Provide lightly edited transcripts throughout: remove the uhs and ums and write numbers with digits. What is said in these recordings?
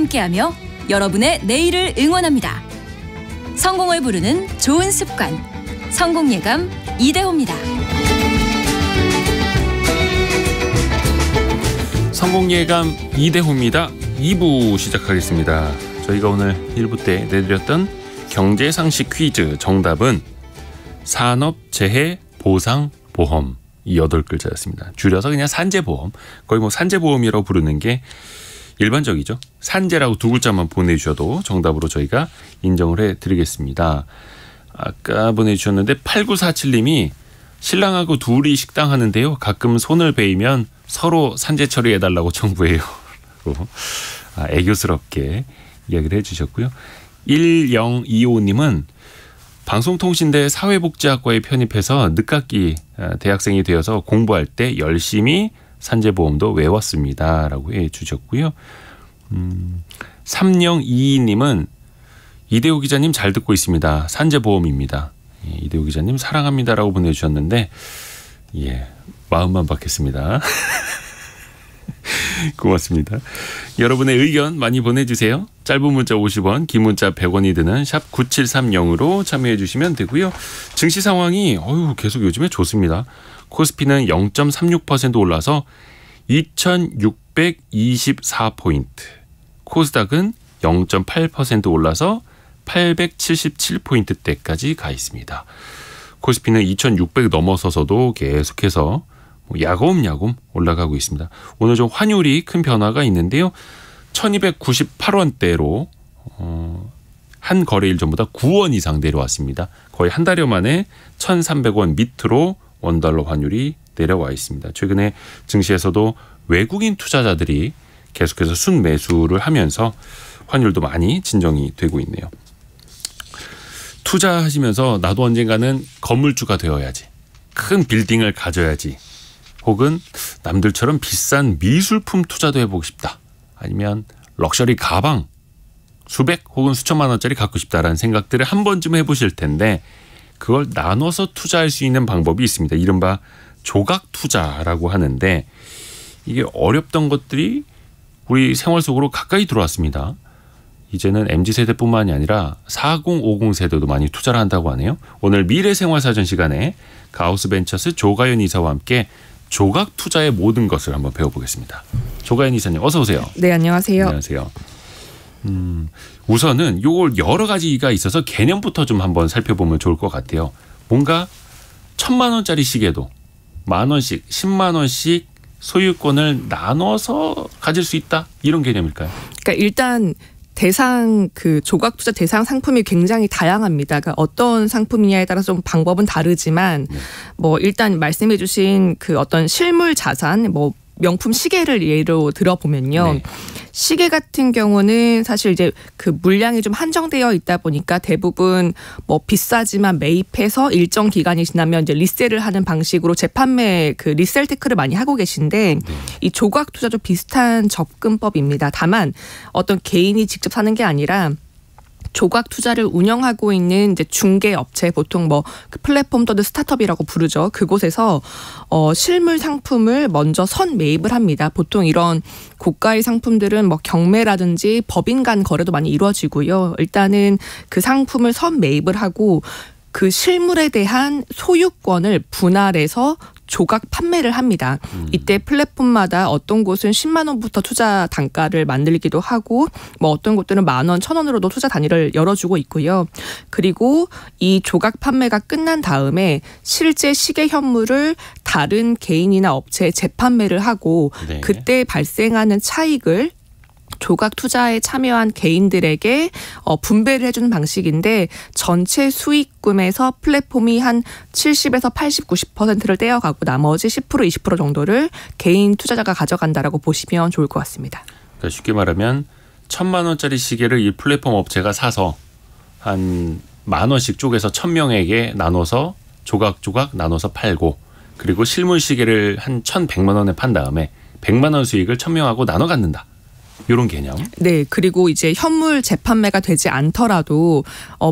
함께하며 여러분의 내일을 응원합니다. 성공을 부르는 좋은 습관, 성공예감 이대호입니다. 성공예감 이대호입니다. 2부 시작하겠습니다. 저희가 오늘 1부 때 내드렸던 경제상식 퀴즈 정답은 산업재해보상보험 이 8글자였습니다. 줄여서 그냥 산재보험, 거의 뭐 산재보험이라고 부르는 게 일반적이죠. 산재라고 2글자만 보내주셔도 정답으로 저희가 인정을 해드리겠습니다. 아까 보내주셨는데 8947님이 신랑하고 둘이 식당 하는데요. 가끔 손을 베이면 서로 산재 처리해달라고 청구해요. 애교스럽게 이야기를 해주셨고요. 1025님은 방송통신대 사회복지학과에 편입해서 늦깎이 대학생이 되어서 공부할 때 열심히 산재보험도 외웠습니다. 라고 해주셨고요. 3022님은 이대호 기자님 잘 듣고 있습니다. 산재보험입니다. 이대호 기자님 사랑합니다. 라고 보내주셨는데 마음만 받겠습니다. 고맙습니다. 여러분의 의견 많이 보내주세요. 짧은 문자 50원, 긴 문자 100원이 드는 샵 9730으로 참여해 주시면 되고요. 증시 상황이 계속 요즘에 좋습니다. 코스피는 0.36% 올라서 2624포인트, 코스닥은 0.8% 올라서 877포인트대까지 가 있습니다. 코스피는 2600 넘어서서도 계속해서 야금야금 올라가고 있습니다. 오늘 좀 환율이 큰 변화가 있는데요. 1298원대로 한 거래일 전보다 9원 이상 내려왔습니다. 거의 한 달여 만에 1300원 밑으로 원달러 환율이 내려와 있습니다. 최근에 증시에서도 외국인 투자자들이 계속해서 순매수를 하면서 환율도 많이 진정이 되고 있네요. 투자하시면서 나도 언젠가는 건물주가 되어야지, 큰 빌딩을 가져야지, 혹은 남들처럼 비싼 미술품 투자도 해보고 싶다, 아니면 럭셔리 가방 수백 혹은 수천만 원짜리 갖고 싶다라는 생각들을 한 번쯤 해보실 텐데, 그걸 나눠서 투자할 수 있는 방법이 있습니다. 이른바 조각 투자라고 하는데, 이게 어렵던 것들이 우리 생활 속으로 가까이 들어왔습니다. 이제는 MZ세대뿐만이 아니라 40, 50 세대도 많이 투자를 한다고 하네요. 오늘 미래생활사전 시간에 가우스벤처스 조가연 이사와 함께 조각 투자의 모든 것을 한번 배워보겠습니다. 조가연 이사님 어서 오세요. 네, 안녕하세요. 안녕하세요. 우선은 요걸 여러 가지가 있어서 개념부터 좀 한번 살펴보면 좋을 것 같아요. 뭔가 1000만 원짜리 시계도 10,000원씩, 10만 원씩 소유권을 나눠서 가질 수 있다, 이런 개념일까요? 그러니까 일단 대상 조각 투자 대상 상품이 굉장히 다양합니다. 그러니까 어떤 상품이냐에 따라서 좀 방법은 다르지만 일단 말씀해주신 어떤 실물 자산, 명품 시계를 예로 들어보면요. 시계 같은 경우는 사실 이제 물량이 좀 한정되어 있다 보니까 대부분 비싸지만 매입해서 일정 기간이 지나면 이제 리셀을 하는 방식으로 재판매 리셀 테크를 많이 하고 계신데, 이 조각 투자도 비슷한 접근법입니다. 다만 어떤 개인이 직접 사는 게 아니라 조각 투자를 운영하고 있는 이제 중개 업체, 보통 플랫폼 또는 스타트업이라고 부르죠. 그곳에서 실물 상품을 먼저 선 매입을 합니다. 보통 이런 고가의 상품들은 경매라든지 법인 간 거래도 많이 이루어지고요. 일단은 그 상품을 선 매입을 하고 그 실물에 대한 소유권을 분할해서 조각 판매를 합니다. 이때 플랫폼마다 어떤 곳은 10만 원부터 투자 단가를 만들기도 하고 어떤 곳들은 10,000원, 1,000원으로도 투자 단위를 열어주고 있고요. 그리고 이 조각 판매가 끝난 다음에 실제 시계 현물을 다른 개인이나 업체에 재판매를 하고 그때 발생하는 차익을 조각 투자에 참여한 개인들에게 분배를 해주는 방식인데, 전체 수익금에서 플랫폼이 한 70에서 80, 90%를 떼어가고 나머지 10%, 20% 정도를 개인 투자자가 가져간다라고 보시면 좋을 것 같습니다. 그러니까 쉽게 말하면 1,000만 원짜리 시계를 이 플랫폼 업체가 사서 한 10,000원씩 쪼개서 1,000명에게 나눠서 조각조각 나눠서 팔고, 그리고 실물 시계를 한 1,100만 원에 판 다음에 100만 원 수익을 1,000명하고 나눠 갖는다. 이런 개념. 네, 그리고 이제 현물 재판매가 되지 않더라도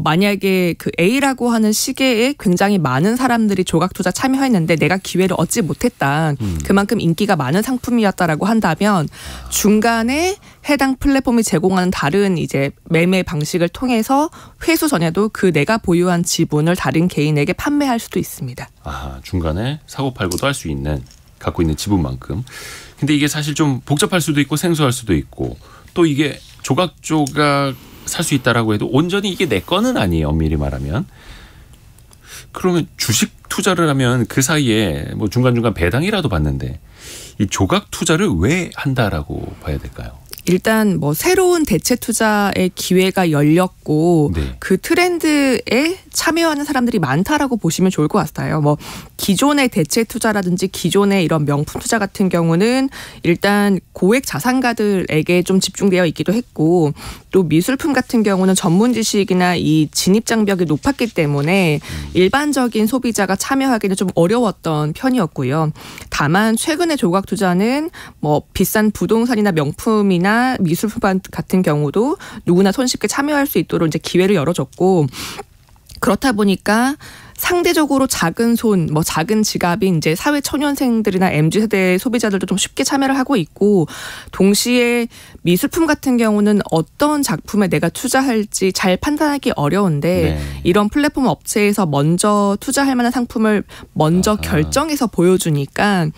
만약에 그 A라고 하는 시계에 굉장히 많은 사람들이 조각 투자 참여했는데 내가 기회를 얻지 못했다. 그만큼 인기가 많은 상품이었다라고 한다면 중간에 해당 플랫폼이 제공하는 다른 이제 매매 방식을 통해서 회수 전에도 그 내가 보유한 지분을 다른 개인에게 판매할 수도 있습니다. 아, 중간에 사고 팔고도 할 수 있는 갖고 있는 지분만큼. 근데 이게 사실 좀 복잡할 수도 있고 생소할 수도 있고 또 이게 조각조각 살 수 있다라고 해도 온전히 이게 내 거는 아니에요. 엄밀히 말하면. 그러면 주식 투자를 하면 그 사이에 뭐 중간중간 배당이라도 받는데 이 조각 투자를 왜 한다라고 봐야 될까요? 일단 뭐 새로운 대체 투자의 기회가 열렸고 네. 그 트렌드에 참여하는 사람들이 많다라고 보시면 좋을 것 같아요. 뭐 기존의 대체 투자라든지 기존의 이런 명품 투자 같은 경우는 일단 고액 자산가들에게 좀 집중되어 있기도 했고 또 미술품 같은 경우는 전문 지식이나 이 진입 장벽이 높았기 때문에 일반적인 소비자가 참여하기는 좀 어려웠던 편이었고요. 다만 최근의 조각 투자는 뭐 비싼 부동산이나 명품이나 미술품 같은 경우도 누구나 손쉽게 참여할 수 있도록 이제 기회를 열어줬고 그렇다 보니까 상대적으로 작은 손, 뭐 작은 지갑이 이제 사회 초년생들이나 MZ세대 소비자들도 좀 쉽게 참여를 하고 있고 동시에 미술품 같은 경우는 어떤 작품에 내가 투자할지 잘 판단하기 어려운데 네. 이런 플랫폼 업체에서 먼저 투자할 만한 상품을 먼저 결정해서 보여주니까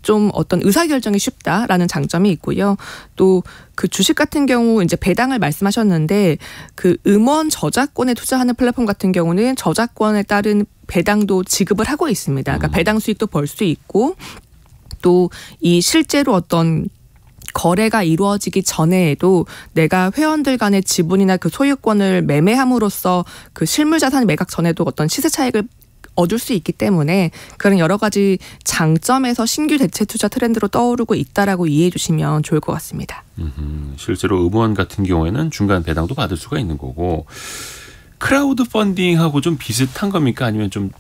좀 어떤 의사결정이 쉽다라는 장점이 있고요. 또 그 주식 같은 경우 이제 배당을 말씀하셨는데 그 음원 저작권에 투자하는 플랫폼 같은 경우는 저작권에 따른 배당도 지급을 하고 있습니다. 그러니까 배당 수익도 벌 수 있고 또 이 실제로 어떤 거래가 이루어지기 전에도 내가 회원들 간의 지분이나 그 소유권을 매매함으로써 그 실물 자산 매각 전에도 어떤 시세 차익을 얻을 수 있기 때문에 그런 여러 가지 장점에서 신규 대체 투자 트렌드로 떠오르고 있다라고 이해해 주시면 좋을 것 같습니다. 실제로 음원 같은 경우에는 중간 배당도 받을 수가 있는 거고 크라우드 펀딩하고 좀 비슷한 겁니까? 아니면 좀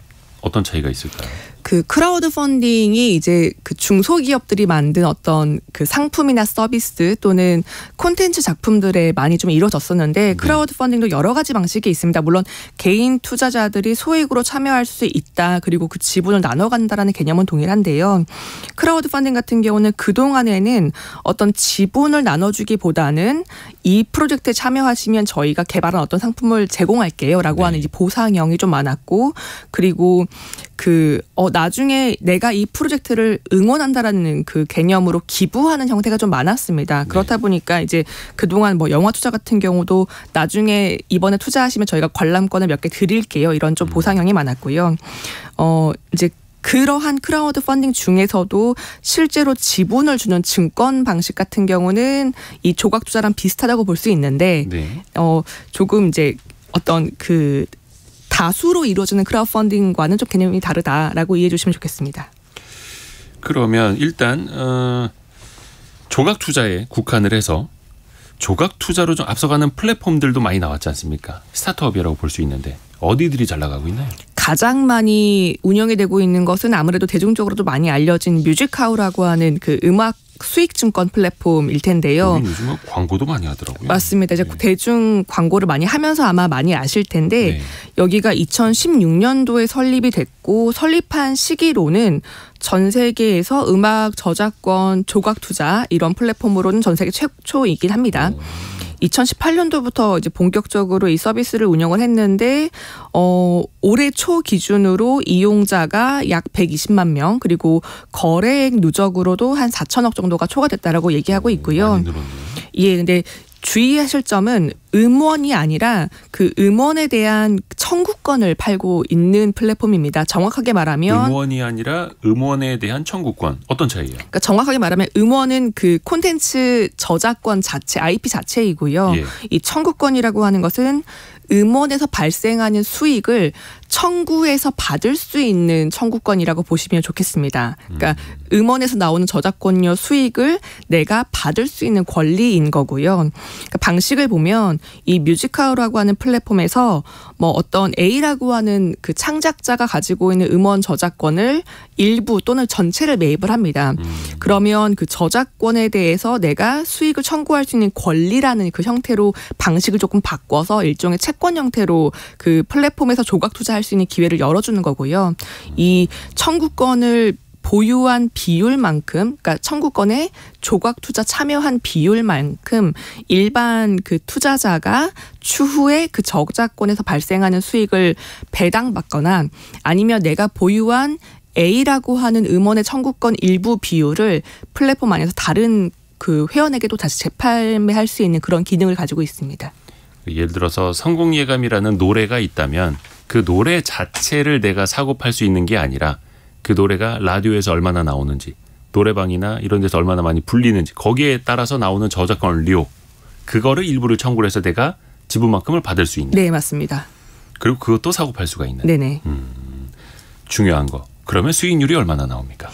어떤 차이가 있을까요? 그 크라우드 펀딩이 이제 그 중소기업들이 만든 어떤 그 상품이나 서비스 또는 콘텐츠 작품들에 많이 좀 이루어졌었는데 크라우드 펀딩도 여러 가지 방식이 있습니다. 물론 개인 투자자들이 소액으로 참여할 수 있다. 그리고 그 지분을 나눠 간다라는 개념은 동일한데요. 크라우드 펀딩 같은 경우는 그동안에는 어떤 지분을 나눠주기보다는 이 프로젝트에 참여하시면 저희가 개발한 어떤 상품을 제공할게요라고 하는 이제 보상형이 좀 많았고 그리고 나중에 내가 이 프로젝트를 응원한다라는 그 개념으로 기부하는 형태가 좀 많았습니다. 그렇다 보니까 이제 그동안 뭐 영화 투자 같은 경우도 나중에 이번에 투자하시면 저희가 관람권을 몇 개 드릴게요. 이런 좀 보상형이 많았고요. 이제 그러한 크라우드 펀딩 중에서도 실제로 지분을 주는 증권 방식 같은 경우는 이 조각 투자랑 비슷하다고 볼 수 있는데 조금 이제 어떤 그 다수로 이루어지는 크라우드 펀딩과는 좀 개념이 다르다라고 이해해 주시면 좋겠습니다. 그러면 일단 조각 투자에 국한을 해서 조각 투자로 좀 앞서가는 플랫폼들도 많이 나왔지 않습니까? 스타트업이라고 볼 수 있는데 어디들이 잘 나가고 있나요? 가장 많이 운영이 되고 있는 것은 아무래도 대중적으로도 많이 알려진 뮤직하우라고 하는 그 음악 수익 증권 플랫폼일 텐데요. 요즘 광고도 많이 하더라고요. 맞습니다. 이제 대중 광고를 많이 하면서 아마 많이 아실 텐데 여기가 2016년도에 설립이 됐고 설립한 시기로는 전 세계에서 음악 저작권 조각 투자 이런 플랫폼으로는 전 세계 최초이긴 합니다. 2018년도부터 이제 본격적으로 이 서비스를 운영을 했는데 올해 초 기준으로 이용자가 약 120만 명 그리고 거래액 누적으로도 한 4천억 정도가 초과됐다라고 얘기하고 있고요. 많이 늘었네요. 예, 근데 주의하실 점은 음원이 아니라 그 음원에 대한 청구권을 팔고 있는 플랫폼입니다. 정확하게 말하면 음원이 아니라 음원에 대한 청구권. 어떤 차이예요? 그러니까 정확하게 말하면 음원은 그 콘텐츠 저작권 자체, IP 자체이고요. 이 청구권이라고 하는 것은 음원에서 발생하는 수익을 청구해서 받을 수 있는 청구권이라고 보시면 좋겠습니다. 그러니까 음원에서 나오는 저작권료 수익을 내가 받을 수 있는 권리인 거고요. 그러니까 방식을 보면 이 뮤직하우라고 하는 플랫폼에서 뭐 어떤 A라고 하는 그 창작자가 가지고 있는 음원 저작권을 일부 또는 전체를 매입을 합니다. 그러면 그 저작권에 대해서 내가 수익을 청구할 수 있는 권리라는 그 형태로 방식을 조금 바꿔서 일종의 채권 형태로 그 플랫폼에서 조각 투자할 수 있는 기회를 열어주는 거고요. 이 청구권을 보유한 비율만큼, 그러니까 청구권에 조각 투자 참여한 비율만큼 일반 그 투자자가 추후에 그 저작권에서 발생하는 수익을 배당받거나 아니면 내가 보유한 A라고 하는 음원의 청구권 일부 비율을 플랫폼 안에서 다른 그 회원에게도 다시 재판매할 수 있는 그런 기능을 가지고 있습니다. 예를 들어서 성공예감이라는 노래가 있다면 그 노래 자체를 내가 사고 팔 수 있는 게 아니라 그 노래가 라디오에서 얼마나 나오는지, 노래방이나 이런 데서 얼마나 많이 불리는지, 거기에 따라서 나오는 저작권료, 그거를 일부를 청구를 해서 내가 지분만큼을 받을 수 있는. 네, 맞습니다. 그리고 그것도 사고 팔 수가 있는. 네네. 중요한 거. 그러면 수익률이 얼마나 나옵니까?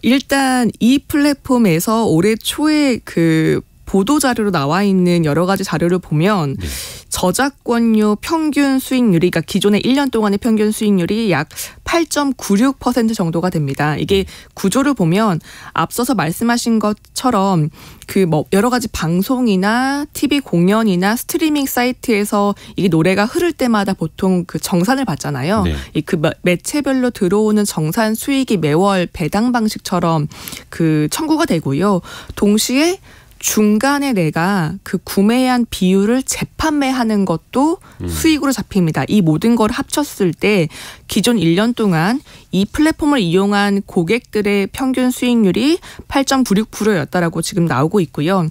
일단 이 플랫폼에서 올해 초에 그 보도 자료로 나와 있는 여러 가지 자료를 보면 네. 저작권료 평균 수익률이, 그러니까 기존의 1년 동안의 평균 수익률이 약 8.96% 정도가 됩니다. 이게 구조를 보면 앞서서 말씀하신 것처럼 그 뭐 여러 가지 방송이나 TV 공연이나 스트리밍 사이트에서 이게 노래가 흐를 때마다 보통 그 정산을 받잖아요. 네. 그 매체별로 들어오는 정산 수익이 매월 배당 방식처럼 그 청구가 되고요. 동시에 중간에 내가 그 구매한 비율을 재판매하는 것도 수익으로 잡힙니다. 이 모든 걸 합쳤을 때 기존 1년 동안 이 플랫폼을 이용한 고객들의 평균 수익률이 8.96%였다라고 지금 나오고 있고요. 네.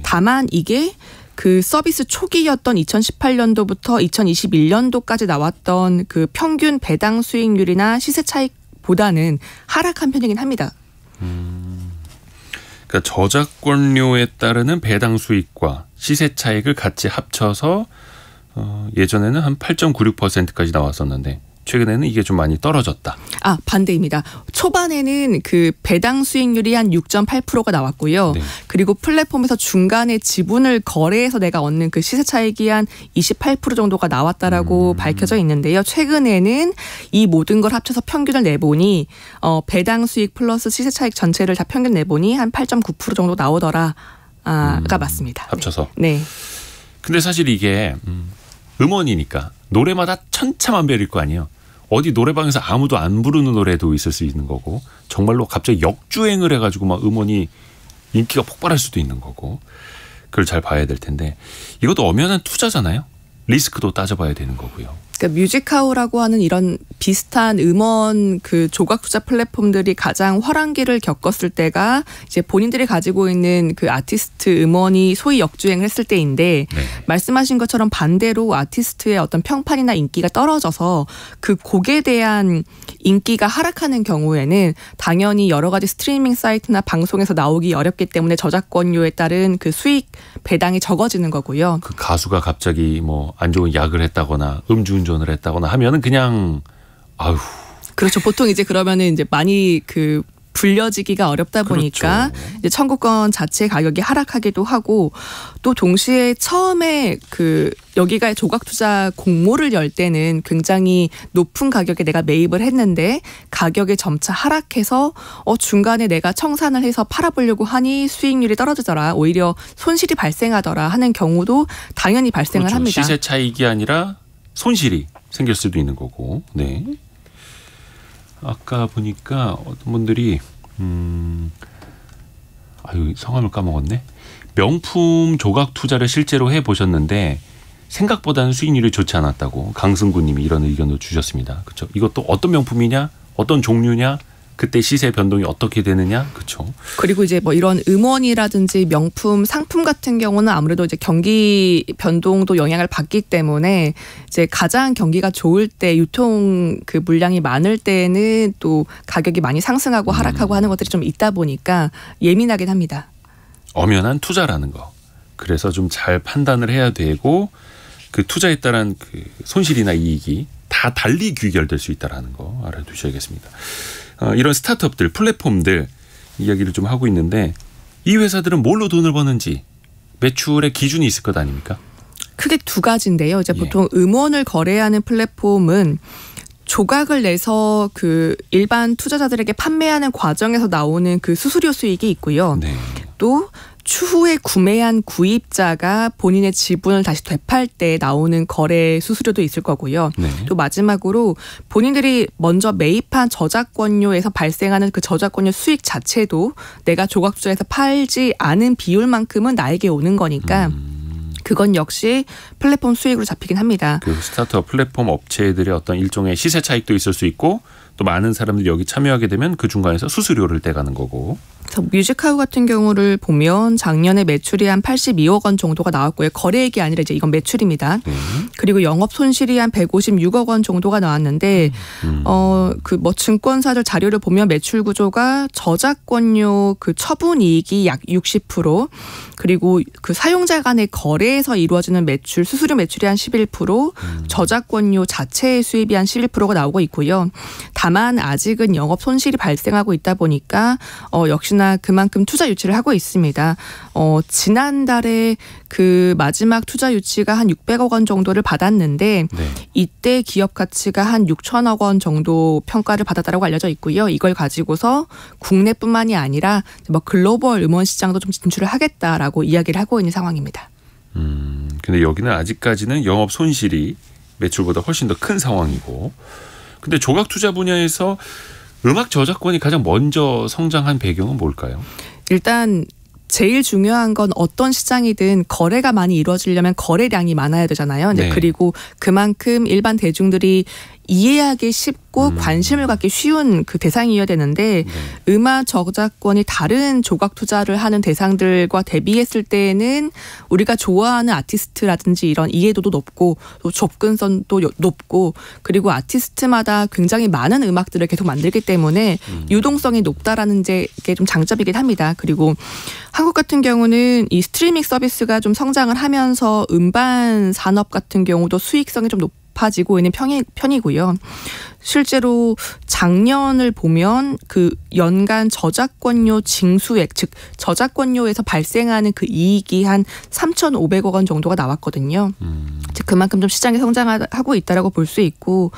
다만 이게 그 서비스 초기였던 2018년도부터 2021년도까지 나왔던 그 평균 배당 수익률이나 시세 차익보다는 하락한 편이긴 합니다. 그러니까 저작권료에 따르는 배당 수익과 시세 차익을 같이 합쳐서 예전에는 한 8.96%까지 나왔었는데 최근에는 이게 좀 많이 떨어졌다. 반대입니다. 초반에는 그 배당 수익률이 한 6.8%가 나왔고요. 네. 그리고 플랫폼에서 중간에 지분을 거래해서 내가 얻는 그 시세 차익이 한 28% 정도가 나왔다라고 밝혀져 있는데요. 최근에는 이 모든 걸 합쳐서 평균을 내보니 배당 수익 플러스 시세 차익 전체를 다 평균 내보니 한 8.9% 정도 나오더라가 맞습니다. 합쳐서. 네. 근데 사실 이게 음원이니까 노래마다 천차만별일 거 아니에요. 어디 노래방에서 아무도 안 부르는 노래도 있을 수 있는 거고 정말로 갑자기 역주행을 해가지고 막 음원이 인기가 폭발할 수도 있는 거고 그걸 잘 봐야 될 텐데 이것도 엄연한 투자잖아요. 리스크도 따져봐야 되는 거고요. 그러니까 뮤직하우라고 하는 이런 비슷한 음원 그 조각 투자 플랫폼들이 가장 화랑기를 겪었을 때가 이제 본인들이 가지고 있는 그 아티스트 음원이 소위 역주행을 했을 때인데 네. 말씀하신 것처럼 반대로 아티스트의 어떤 평판이나 인기가 떨어져서 그 곡에 대한 인기가 하락하는 경우에는 당연히 여러 가지 스트리밍 사이트나 방송에서 나오기 어렵기 때문에 저작권료에 따른 그 수익 배당이 적어지는 거고요. 그 가수가 갑자기 뭐 안 좋은 약을 했다거나 음주운전을 했다거나 하면은 그냥 아유. 그렇죠. 보통 이제 그러면은 이제 많이 그 불려지기가 어렵다 보니까 그렇죠. 이제 청구권 자체 가격이 하락하기도 하고 또 동시에 처음에 그 여기가 조각 투자 공모를 열 때는 굉장히 높은 가격에 내가 매입을 했는데 가격이 점차 하락해서 중간에 내가 청산을 해서 팔아보려고 하니 수익률이 떨어지더라. 오히려 손실이 발생하더라 하는 경우도 당연히 발생을 그렇죠. 합니다. 시세 차익이 아니라 손실이 생길 수도 있는 거고. 네. 아까 보니까 어떤 분들이 성함을 까먹었네. 명품 조각 투자를 실제로 해보셨는데 생각보다는 수익률이 좋지 않았다고 강승구님이 이런 의견을 주셨습니다. 그렇죠. 이것도 어떤 명품이냐, 어떤 종류냐, 그때 시세 변동이 어떻게 되느냐, 그렇죠. 그리고 이제 뭐 이런 음원이라든지 명품 상품 같은 경우는 아무래도 이제 경기 변동도 영향을 받기 때문에 이제 가장 경기가 좋을 때 유통 그 물량이 많을 때는 또 가격이 많이 상승하고 하락하고 하는 것들이 좀 있다 보니까 예민하긴 합니다. 엄연한 투자라는 거. 그래서 좀 잘 판단을 해야 되고 그 투자에 따른 그 손실이나 이익이 다 달리 귀결될 수 있다는 거 알아두셔야겠습니다. 이런 스타트업들, 플랫폼들 이야기를 좀 하고 있는데 이 회사들은 뭘로 돈을 버는지 매출의 기준이 있을 것 아닙니까? 크게 두 가지인데요. 이제 보통 음원을 거래하는 플랫폼은 조각을 내서 그 일반 투자자들에게 판매하는 과정에서 나오는 그 수수료 수익이 있고요. 네. 또 추후에 구매한 구입자가 본인의 지분을 다시 되팔 때 나오는 거래 수수료도 있을 거고요. 네. 또 마지막으로 본인들이 먼저 매입한 저작권료에서 발생하는 그 저작권료 수익 자체도 내가 조각 투자에서 팔지 않은 비율만큼은 나에게 오는 거니까 그건 역시 플랫폼 수익으로 잡히긴 합니다. 그 스타트업 플랫폼 업체들의 어떤 일종의 시세 차익도 있을 수 있고 또 많은 사람들이 여기 참여하게 되면 그 중간에서 수수료를 떼가는 거고. 그래서 뮤직하우 같은 경우를 보면 작년에 매출이 한 82억 원 정도가 나왔고요. 거래액이 아니라 이제 이건 매출입니다. 그리고 영업 손실이 한 156억 원 정도가 나왔는데 그 뭐 증권사들 자료를 보면 매출 구조가 저작권료 그 처분 이익이 약 60%, 그리고 그 사용자 간의 거래에서 이루어지는 매출, 수수료 매출이 한 11%, 저작권료 자체의 수입이 한 11%가 나오고 있고요. 다만 아직은 영업 손실이 발생하고 있다 보니까 역시나 그만큼 투자 유치를 하고 있습니다. 지난달에 그 마지막 투자 유치가 한 600억 원 정도를 받았는데 네. 이때 기업 가치가 한 6천억 원 정도 평가를 받았다고 알려져 있고요. 이걸 가지고서 국내뿐만이 아니라 뭐 글로벌 음원 시장도 좀 진출을 하겠다라고 이야기를 하고 있는 상황입니다. 근데 여기는 아직까지는 영업 손실이 매출보다 훨씬 더 큰 상황이고, 근데 조각 투자 분야에서 음악 저작권이 가장 먼저 성장한 배경은 뭘까요? 일단 제일 중요한 건 어떤 시장이든 거래가 많이 이루어지려면 거래량이 많아야 되잖아요. 네. 그리고 그만큼 일반 대중들이 이해하기 쉽고 관심을 갖기 쉬운 그 대상이어야 되는데 음악 저작권이 다른 조각 투자를 하는 대상들과 대비했을 때는 우리가 좋아하는 아티스트라든지 이런 이해도도 높고 또 접근성도 높고 그리고 아티스트마다 굉장히 많은 음악들을 계속 만들기 때문에 유동성이 높다라는 게 좀 장점이긴 합니다. 그리고 한국 같은 경우는 이 스트리밍 서비스가 좀 성장을 하면서 음반 산업 같은 경우도 수익성이 좀 높아지고 있는 편이고요. 실제로 작년을 보면 그 연간 저작권료 징수액, 즉 저작권료에서 발생하는 그 이익이 한 3,500억 원 정도가 나왔거든요. 즉 그만큼 좀 시장이 성장하고 있다라고 볼 수 있고,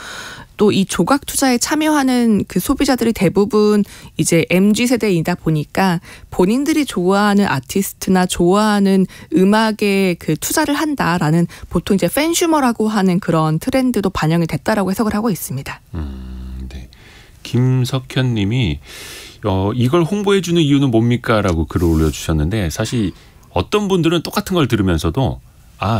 또 이 조각 투자에 참여하는 그 소비자들이 대부분 이제 MZ세대이다 보니까 본인들이 좋아하는 아티스트나 좋아하는 음악에 그 투자를 한다라는 보통 이제 팬슈머라고 하는 그런 트렌드도 반영이 됐다라고 해석을 하고 있습니다. 네. 김석현 님이 이걸 홍보해 주는 이유는 뭡니까? 라고 글을 올려주셨는데, 사실 어떤 분들은 똑같은 걸 들으면서도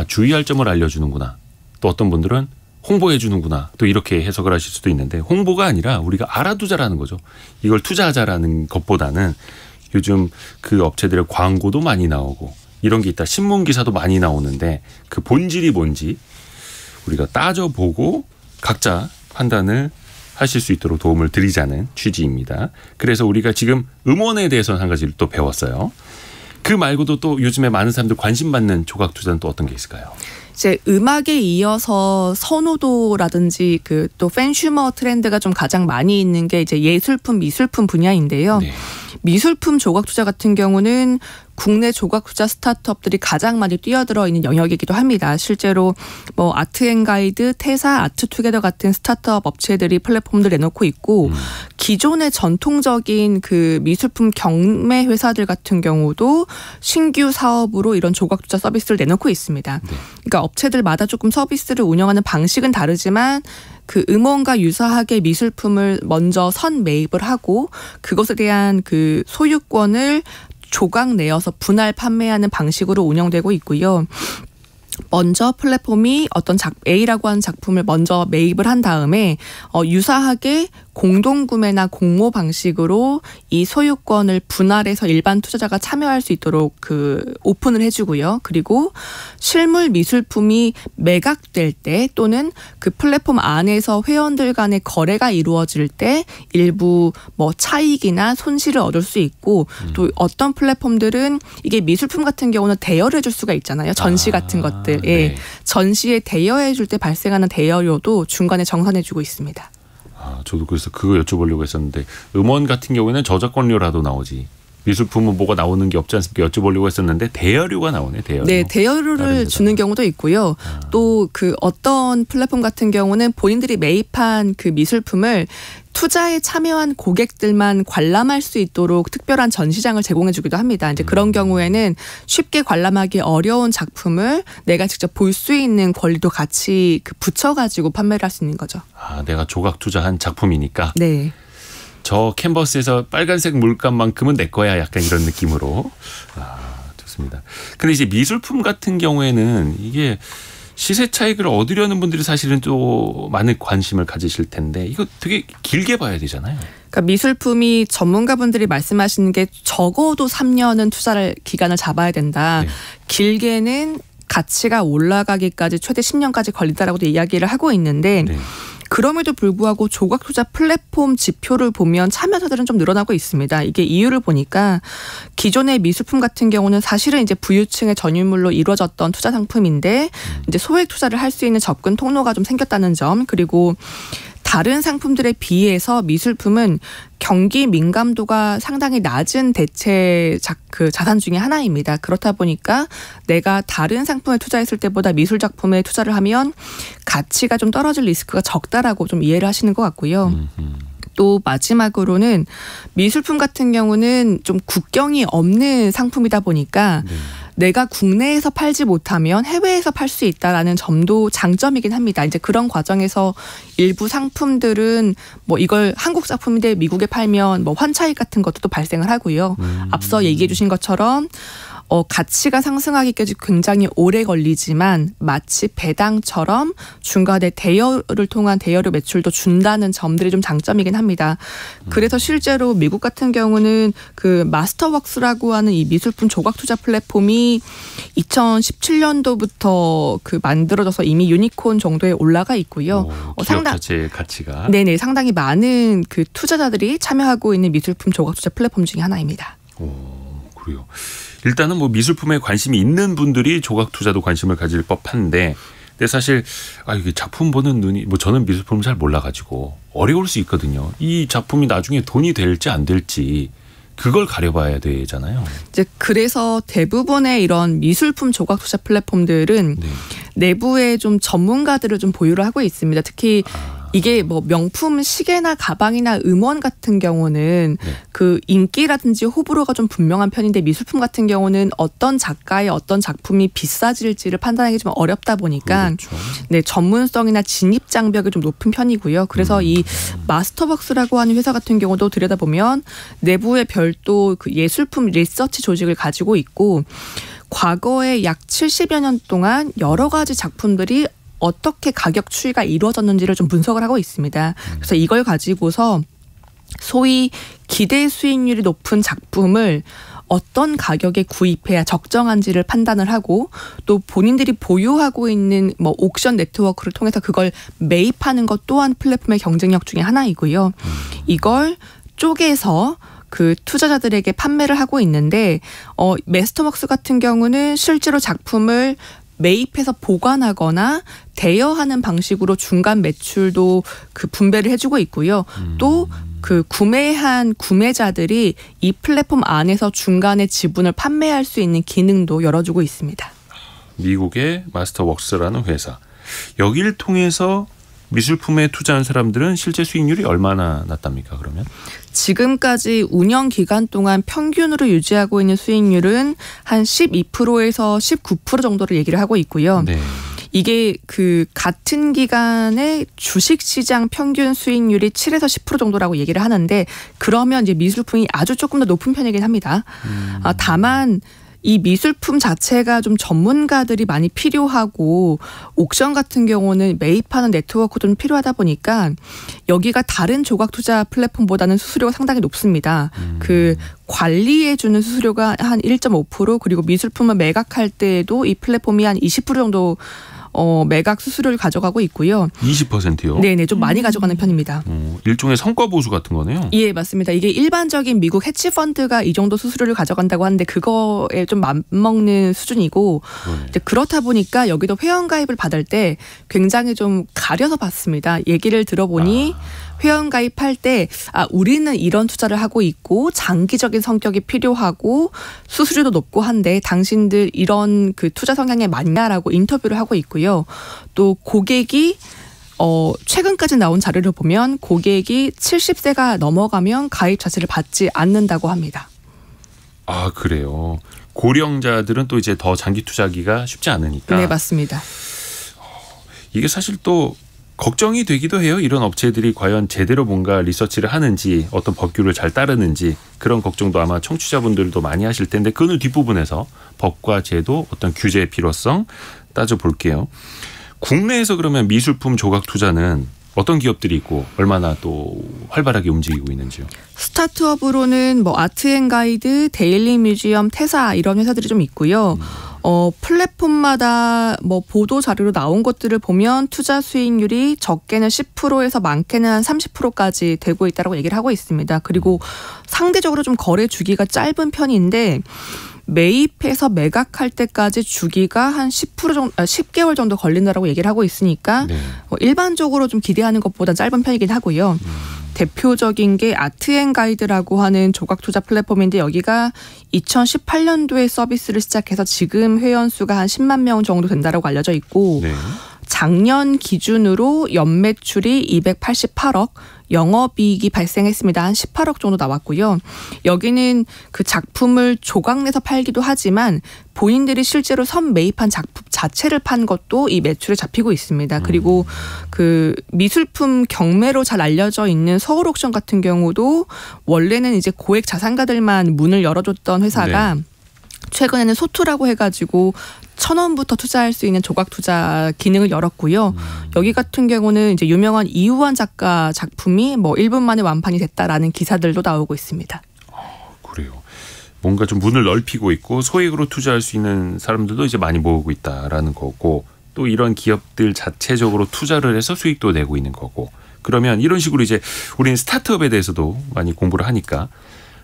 주의할 점을 알려주는구나. 또 어떤 분들은 홍보해 주는구나. 또 이렇게 해석을 하실 수도 있는데, 홍보가 아니라 우리가 알아두자라는 거죠. 이걸 투자하자라는 것보다는 요즘 그 업체들의 광고도 많이 나오고 이런 게 있다. 신문 기사도 많이 나오는데 그 본질이 뭔지 우리가 따져보고 각자 판단을 하실 수 있도록 도움을 드리자는 취지입니다. 그래서 우리가 지금 음원에 대해서는 한 가지를 또 배웠어요. 그 말고도 또 요즘에 많은 사람들 관심 받는 조각 투자는 또 어떤 게 있을까요? 이제 음악에 이어서 선호도라든지 그 또 팬슈머 트렌드가 좀 가장 많이 있는 게 이제 예술품, 미술품 분야인데요. 네. 미술품 조각 투자 같은 경우는 국내 조각 투자 스타트업들이 가장 많이 뛰어들어 있는 영역이기도 합니다. 실제로 뭐 아트앤가이드, 태사, 아트투게더 같은 스타트업 업체들이 플랫폼들 내놓고 있고 기존의 전통적인 그 미술품 경매 회사들 같은 경우도 신규 사업으로 이런 조각 투자 서비스를 내놓고 있습니다. 네. 그러니까 업체들마다 조금 서비스를 운영하는 방식은 다르지만 그 음원과 유사하게 미술품을 먼저 선 매입을 하고 그것에 대한 그 소유권을 조각 내어서 분할 판매하는 방식으로 운영되고 있고요. 먼저 플랫폼이 어떤 A라고 하는 작품을 먼저 매입을 한 다음에 유사하게 공동구매나 공모 방식으로 이 소유권을 분할해서 일반 투자자가 참여할 수 있도록 오픈을 해주고요. 그리고 실물 미술품이 매각될 때 또는 그 플랫폼 안에서 회원들 간의 거래가 이루어질 때 일부 뭐 차익이나 손실을 얻을 수 있고 또 어떤 플랫폼들은 이게 미술품 같은 경우는 대여를 해줄 수가 있잖아요. 전시 같은 것들. 예. 네. 전시에 대여해줄 때 발생하는 대여료도 중간에 정산해주고 있습니다. 저도 그래서 그거 여쭤보려고 했었는데 음원 같은 경우에는 저작권료라도 나오지. 미술품은 뭐가 나오는 게 없지 않습니까? 여쭤보려고 했었는데 대여료가 나오네. 대여료. 네, 대여료를 주는 경우도 있고요. 또 어떤 플랫폼 같은 경우는 본인들이 매입한 그 미술품을 투자에 참여한 고객들만 관람할 수 있도록 특별한 전시장을 제공해 주기도 합니다. 이제 그런 경우에는 쉽게 관람하기 어려운 작품을 내가 직접 볼 수 있는 권리도 같이 붙여가지고 판매를 할 수 있는 거죠. 내가 조각 투자한 작품이니까. 네. 저 캔버스에서 빨간색 물감만큼은 내 거야. 약간 이런 느낌으로. 좋습니다. 근데 이제 미술품 같은 경우에는 이게 시세 차익을 얻으려는 분들이 사실은 또 많은 관심을 가지실 텐데 이거 되게 길게 봐야 되잖아요. 그러니까 미술품이 전문가분들이 말씀하시는 게 적어도 3년은 투자를 기간을 잡아야 된다. 네. 길게는 가치가 올라가기까지 최대 10년까지 걸린다라고도 이야기를 하고 있는데 네. 그럼에도 불구하고 조각 투자 플랫폼 지표를 보면 참여자들은 좀 늘어나고 있습니다. 이게 이유를 보니까 기존의 미술품 같은 경우는 사실은 이제 부유층의 전유물로 이루어졌던 투자 상품인데 이제 소액 투자를 할 수 있는 접근 통로가 좀 생겼다는 점, 그리고 다른 상품들에 비해서 미술품은 경기 민감도가 상당히 낮은 대체 자산 중에 하나입니다. 그렇다 보니까 내가 다른 상품에 투자했을 때보다 미술 작품에 투자를 하면 가치가 좀 떨어질 리스크가 적다라고 좀 이해를 하시는 것 같고요. 또 마지막으로는 미술품 같은 경우는 좀 국경이 없는 상품이다 보니까 내가 국내에서 팔지 못하면 해외에서 팔 수 있다라는 점도 장점이긴 합니다. 이제 그런 과정에서 일부 상품들은 뭐 이걸 한국 작품인데 미국에 팔면 뭐 환차익 같은 것도 또 발생을 하고요. 앞서 얘기해 주신 것처럼 가치가 상승하기까지 굉장히 오래 걸리지만 마치 배당처럼 중간에 대여를 통한 대여료 매출도 준다는 점들이 좀 장점이긴 합니다. 그래서 실제로 미국 같은 경우는 마스터웍스라고 하는 이 미술품 조각 투자 플랫폼이 2017년도부터 만들어져서 이미 유니콘 정도에 올라가 있고요. 기업 자체의 가치가. 네네, 상당히 많은 투자자들이 참여하고 있는 미술품 조각 투자 플랫폼 중에 하나입니다. 그래요. 일단은 뭐 미술품에 관심이 있는 분들이 조각 투자도 관심을 가질 법한데, 근데 사실 이게 작품 보는 눈이 저는 미술품을 잘 몰라가지고 어려울 수 있거든요. 이 작품이 나중에 돈이 될지 안 될지 그걸 가려봐야 되잖아요. 이제 그래서 대부분의 이런 미술품 조각 투자 플랫폼들은 내부에 좀 전문가들을 좀 보유를 하고 있습니다. 특히 이게 뭐 명품 시계나 가방이나 음원 같은 경우는 인기라든지 호불호가 좀 분명한 편인데 미술품 같은 경우는 어떤 작가의 어떤 작품이 비싸질지를 판단하기 좀 어렵다 보니까 전문성이나 진입 장벽이 좀 높은 편이고요. 그래서 이 마스터벅스라고 하는 회사 같은 경우도 들여다보면 내부에 별도 예술품 리서치 조직을 가지고 있고 과거에 약 70여 년 동안 여러 가지 작품들이 어떻게 가격 추이가 이루어졌는지를 좀 분석을 하고 있습니다. 그래서 이걸 가지고서 소위 기대 수익률이 높은 작품을 어떤 가격에 구입해야 적정한지를 판단을 하고 또 본인들이 보유하고 있는 옥션 네트워크를 통해서 그걸 매입하는 것 또한 플랫폼의 경쟁력 중에 하나이고요. 이걸 쪼개서 투자자들에게 판매를 하고 있는데 마스터벅스 같은 경우는 실제로 작품을 매입해서 보관하거나 대여하는 방식으로 중간 매출도 분배를 해주고 있고요. 또 구매한 구매자들이 이 플랫폼 안에서 중간에 지분을 판매할 수 있는 기능도 열어주고 있습니다. 미국의 마스터웍스라는 회사. 여기를 통해서 미술품에 투자한 사람들은 실제 수익률이 얼마나 났답니까, 그러면? 지금까지 운영 기간 동안 평균으로 유지하고 있는 수익률은 한 12%에서 19% 정도를 얘기를 하고 있고요. 네. 이게 같은 기간에 주식시장 평균 수익률이 7에서 10% 정도라고 얘기를 하는데 그러면 이제 미술품이 아주 조금 더 높은 편이긴 합니다. 다만 이 미술품 자체가 좀 전문가들이 많이 필요하고 옥션 같은 경우는 매입하는 네트워크도 좀 필요하다 보니까 여기가 다른 조각 투자 플랫폼보다는 수수료가 상당히 높습니다. 그 관리해주는 수수료가 한 1.5% 그리고 미술품을 매각할 때에도 이 플랫폼이 한 20% 정도 매각 수수료를 가져가고 있고요. 20%요? 네네, 좀 많이 가져가는 편입니다. 일종의 성과 보수 같은 거네요. 예, 맞습니다. 이게 일반적인 미국 해치 펀드가 이 정도 수수료를 가져간다고 하는데 그거에 좀 맞먹는 수준이고 이제 그렇다 보니까 여기도 회원 가입을 받을 때 굉장히 좀 가려서 받습니다. 얘기를 들어보니 회원 가입할 때 우리는 이런 투자를 하고 있고 장기적인 성격이 필요하고 수수료도 높고 한데 당신들 이런 그 투자 성향에 맞냐라고 인터뷰를 하고 있고요. 또 고객이 최근까지 나온 자료를 보면 고객이 70세가 넘어가면 가입 자체를 받지 않는다고 합니다. 아, 그래요. 고령자들은 또 이제 더 장기 투자하기가 쉽지 않으니까. 네, 맞습니다. 이게 사실 또 걱정이 되기도 해요. 이런 업체들이 과연 제대로 뭔가 리서치를 하는지 어떤 법규를 잘 따르는지 그런 걱정도 아마 청취자분들도 많이 하실 텐데 그는 뒷부분에서 법과 제도 어떤 규제의 필요성 따져볼게요. 국내에서 그러면 미술품 조각 투자는 어떤 기업들이 있고 얼마나 또 활발하게 움직이고 있는지요? 스타트업으로는 뭐 아트앤가이드, 데일리 뮤지엄, 테사 이런 회사들이 좀 있고요. 플랫폼마다 뭐 보도 자료로 나온 것들을 보면 투자 수익률이 적게는 10%에서 많게는 한 30%까지 되고 있다고 얘기를 하고 있습니다. 그리고 상대적으로 좀 거래 주기가 짧은 편인데 매입해서 매각할 때까지 주기가 한 10% 정도, 10개월 정도 걸린다라고 얘기를 하고 있으니까 네. 일반적으로 좀 기대하는 것보다 짧은 편이긴 하고요. 대표적인 게 아트앤가이드라고 하는 조각 투자 플랫폼인데 여기가 2018년도에 서비스를 시작해서 지금 회원 수가 한 10만 명 정도 된다라고 알려져 있고 네. 작년 기준으로 연매출이 288억, 영업이익이 발생했습니다. 한 18억 정도 나왔고요. 여기는 그 작품을 조각 내서 팔기도 하지만 본인들이 실제로 선매입한 작품 자체를 판 것도 이 매출에 잡히고 있습니다. 그리고 그 미술품 경매로 잘 알려져 있는 서울 옥션 같은 경우도 원래는 이제 고액 자산가들만 문을 열어줬던 회사가 네. 최근에는 소투라고 해가지고 1,000원부터 투자할 수 있는 조각 투자 기능을 열었고요. 여기 같은 경우는 이제 유명한 이우환 작가 작품이 뭐 1분 만에 완판이 됐다라는 기사들도 나오고 있습니다. 그래요. 뭔가 좀 문을 넓히고 있고 소액으로 투자할 수 있는 사람들도 이제 많이 모으고 있다라는 거고 또 이런 기업들 자체적으로 투자를 해서 수익도 내고 있는 거고 그러면 이런 식으로 이제 우리는 스타트업에 대해서도 많이 공부를 하니까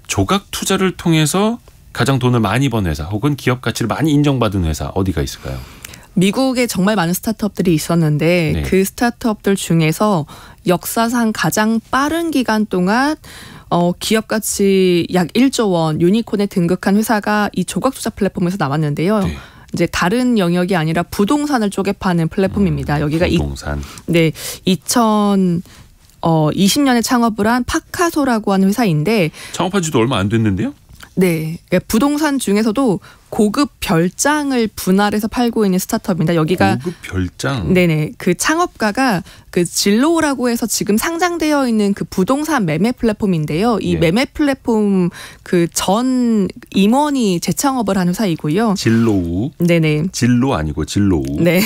조각 투자를 통해서 가장 돈을 많이 번 회사 혹은 기업 가치를 많이 인정받은 회사 어디가 있을까요? 미국에 정말 많은 스타트업들이 있었는데 네. 그 스타트업들 중에서 역사상 가장 빠른 기간 동안 기업 가치 약 1조 원 유니콘에 등극한 회사가 이 조각 투자 플랫폼에서 나왔는데요. 네. 이제 다른 영역이 아니라 부동산을 쪼개 파는 플랫폼입니다. 여기가 부동산. 2020년에 창업을 한 파카소라고 하는 회사인데 창업한 지도 얼마 안 됐는데요? 네, 부동산 중에서도 고급 별장을 분할해서 팔고 있는 스타트업입니다. 여기가 고급 별장. 네네, 그 창업가가 그 진로우라고 해서 지금 상장되어 있는 그 부동산 매매 플랫폼인데요. 이 예. 매매 플랫폼 그 전 임원이 재창업을 한 회사이고요. 진로우. 네네. 진로 아니고 진로우. 네.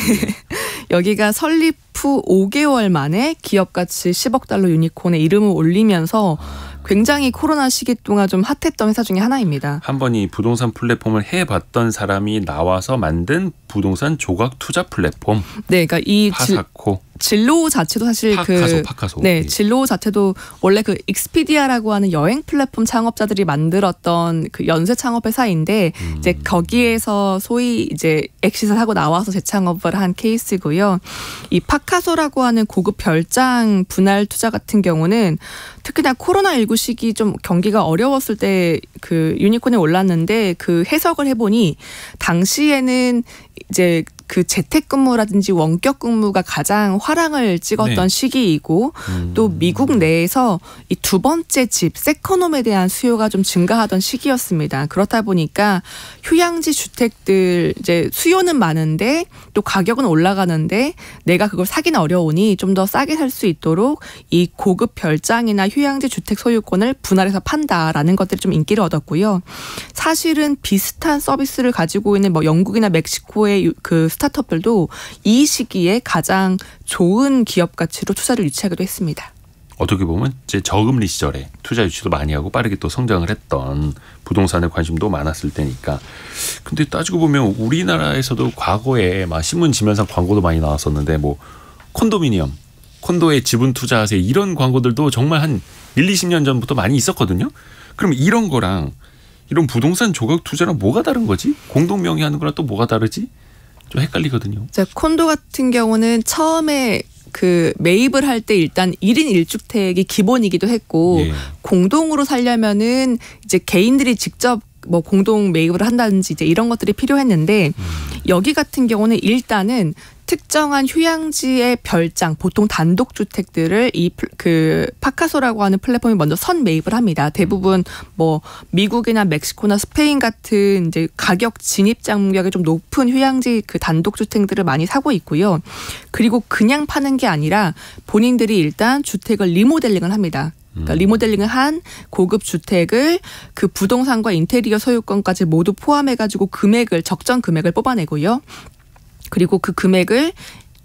여기가 설립 후 5개월 만에 기업 가치 10억 달러 유니콘에 이름을 올리면서 굉장히 코로나 시기 동안 좀 핫했던 회사 중에 하나입니다. 한 번 이 부동산 플랫폼을 해봤던 사람이 나와서 만든 부동산 조각 투자 플랫폼. 네, 그러니까 이 파사코. 진로 자체도 사실 파카소. 네, 예. 진로 자체도 원래 그 익스피디아라고 하는 여행 플랫폼 창업자들이 만들었던 그 연쇄 창업 회사인데 이제 거기에서 소위 이제 엑시트를 하고 나와서 재창업을 한 케이스고요. 이 파카소라고 하는 고급 별장 분할 투자 같은 경우는 특히나 코로나19 시기 좀 경기가 어려웠을 때 그 유니콘에 올랐는데 그 해석을 해보니 당시에는 이제 그 재택근무라든지 원격근무가 가장 화랑을 찍었던 네. 시기이고 또 미국 내에서 이 두 번째 집 세컨홈에 대한 수요가 좀 증가하던 시기였습니다. 그렇다 보니까 휴양지 주택들 이제 수요는 많은데 또 가격은 올라가는데 내가 그걸 사기는 어려우니 좀 더 싸게 살 수 있도록 이 고급 별장이나 휴양지 주택 소유권을 분할해서 판다라는 것들이 좀 인기를 얻었고요. 사실은 비슷한 서비스를 가지고 있는 뭐 영국이나 멕시코의 그 스타트업들도 이 시기에 가장 좋은 기업 가치로 투자를 유치하기도 했습니다. 어떻게 보면 이제 저금리 시절에 투자 유치도 많이 하고 빠르게 또 성장을 했던 부동산에 관심도 많았을 때니까. 근데 따지고 보면 우리나라에서도 과거에 막 신문 지면상 광고도 많이 나왔었는데 뭐 콘도미니엄, 콘도에 지분 투자하세요 이런 광고들도 정말 한 1-20년 전부터 많이 있었거든요. 그럼 이런 거랑 이런 부동산 조각 투자랑 뭐가 다른 거지? 공동 명의하는 거랑 또 뭐가 다르지? 좀 헷갈리거든요. 자, 콘도 같은 경우는 처음에 그 매입을 할 때 일단 1인 1주택이 기본이기도 했고 예. 공동으로 살려면은 이제 개인들이 직접 뭐 공동 매입을 한다든지 이제 이런 것들이 필요했는데 여기 같은 경우는 일단은 특정한 휴양지의 별장, 보통 단독주택들을 이 그 파카소라고 하는 플랫폼이 먼저 선 매입을 합니다. 대부분 뭐 미국이나 멕시코나 스페인 같은 이제 가격 진입 장벽이 좀 높은 휴양지 그 단독주택들을 많이 사고 있고요. 그리고 그냥 파는 게 아니라 본인들이 일단 주택을 리모델링을 합니다. 그러니까 리모델링을 한 고급 주택을 그 부동산과 인테리어 소유권까지 모두 포함해가지고 금액을 적정 금액을 뽑아내고요. 그리고 그 금액을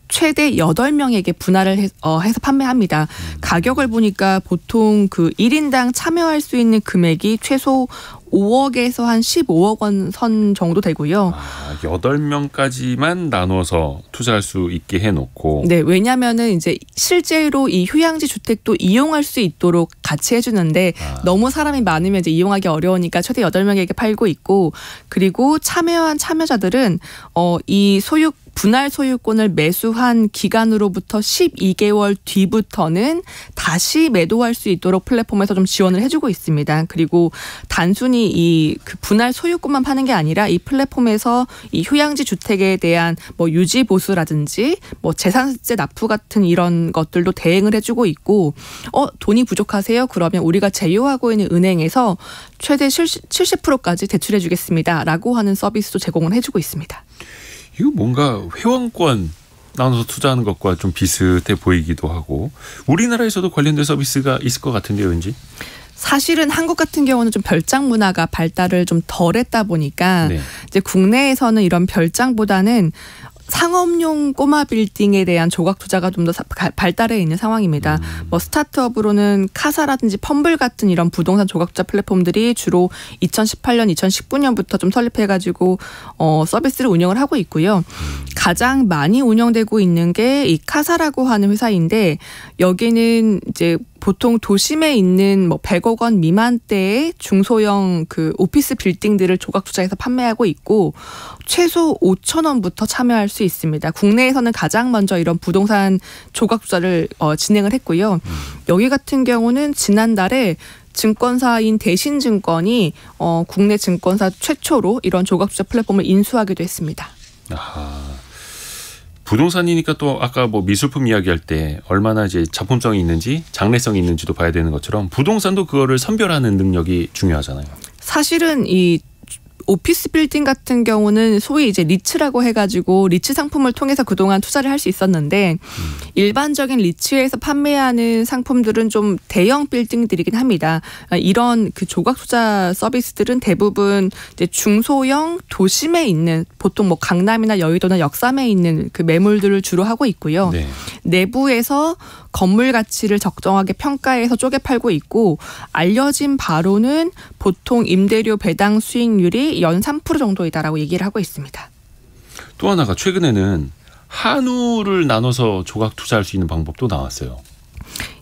최대 8명에게 분할을 해서 판매합니다. 가격을 보니까 보통 그 1인당 참여할 수 있는 금액이 최소 5억에서 한 15억 원 선 정도 되고요. 8명까지만 나눠서 투자할 수 있게 해놓고. 네, 왜냐하면은 이제 실제로 이 휴양지 주택도 이용할 수 있도록 같이 해주는데 너무 사람이 많으면 이제 이용하기 어려우니까 최대 8명에게 팔고 있고 그리고 참여한 참여자들은 이 분할 소유권을 매수한 기간으로부터 12개월 뒤부터는 다시 매도할 수 있도록 플랫폼에서 좀 지원을 해주고 있습니다. 그리고 단순히 이 그 분할 소유권만 파는 게 아니라 이 플랫폼에서 이 휴양지 주택에 대한 뭐 유지 보수라든지 뭐 재산세 납부 같은 이런 것들도 대행을 해주고 있고 돈이 부족하세요? 그러면 우리가 제휴하고 있는 은행에서 최대 70%까지 대출해주겠습니다라고 하는 서비스도 제공을 해주고 있습니다. 이거 뭔가 회원권 나눠서 투자하는 것과 좀 비슷해 보이기도 하고 우리나라에서도 관련된 서비스가 있을 것 같은데요, 왠지? 사실은 한국 같은 경우는 좀 별장 문화가 발달을 좀 덜했다 보니까 네. 이제 국내에서는 이런 별장보다는 상업용 꼬마 빌딩에 대한 조각 투자가 좀 더 발달해 있는 상황입니다. 뭐 스타트업으로는 카사라든지 펌블 같은 이런 부동산 조각 투자 플랫폼들이 주로 2018년, 2019년부터 좀 설립해가지고 서비스를 운영을 하고 있고요. 가장 많이 운영되고 있는 게 이 카사라고 하는 회사인데 여기는 이제 보통 도심에 있는 뭐 100억 원 미만대의 중소형 그 오피스 빌딩들을 조각 투자해서 판매하고 있고 최소 5천 원부터 참여할 수 있습니다. 국내에서는 가장 먼저 이런 부동산 조각 투자를 진행을 했고요. 여기 같은 경우는 지난달에 증권사인 대신증권이 국내 증권사 최초로 이런 조각 투자 플랫폼을 인수하기도 했습니다. 아하. 부동산이니까 또 아까 뭐 미술품 이야기할 때 얼마나 이제 작품성이 있는지 장래성이 있는지도 봐야 되는 것처럼 부동산도 그거를 선별하는 능력이 중요하잖아요. 사실은 이 오피스 빌딩 같은 경우는 소위 이제 리츠라고 해가지고 리츠 상품을 통해서 그동안 투자를 할 수 있었는데 일반적인 리츠에서 판매하는 상품들은 좀 대형 빌딩들이긴 합니다. 이런 그 조각 투자 서비스들은 대부분 이제 중소형 도심에 있는 보통 뭐 강남이나 여의도나 역삼에 있는 그 매물들을 주로 하고 있고요. 네. 내부에서 건물 가치를 적정하게 평가해서 쪼개 팔고 있고 알려진 바로는 보통 임대료 배당 수익률이 연 3% 정도이다라고 얘기를 하고 있습니다. 또 하나가 최근에는 한우를 나눠서 조각 투자할 수 있는 방법도 나왔어요.